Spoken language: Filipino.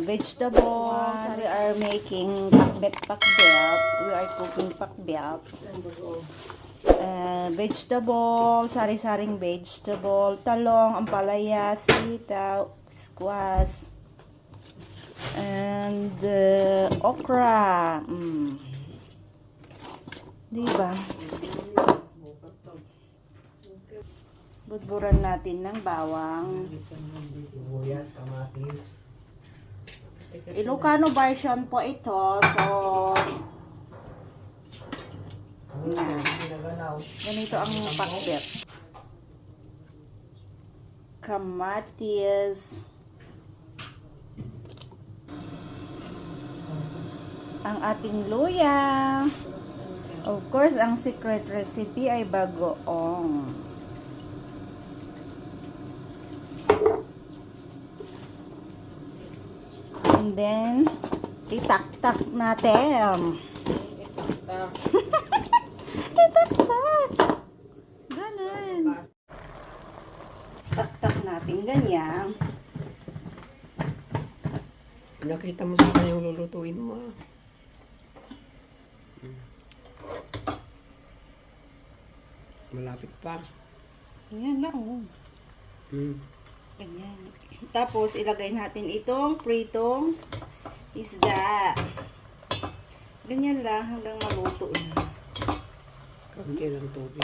vegetables. We are making pakbet. We are cooking pakbet. Vegetable, sari-saring vegetable, talong, ampalaya, sitaw, squash, and okra. Diba? Budburan natin ng bawang. Sibuyas, kamatis. Ilocano version po ito. So, ganito ang pakbet. Kamatis. Ang ating luya. Of course, ang secret recipe ay bagoong. And then, itak-tak natin. Itak-tak. Ganun. Tak-tak natin ganyan. Nakita mo sa akin yung lulutuin mo. Malapit pa. Ganyan lang. Hmm. Ganyan. Tapos, ilagay natin itong pritong isda. Ganyan lang hanggang maluto na. Kaunti lang tubig.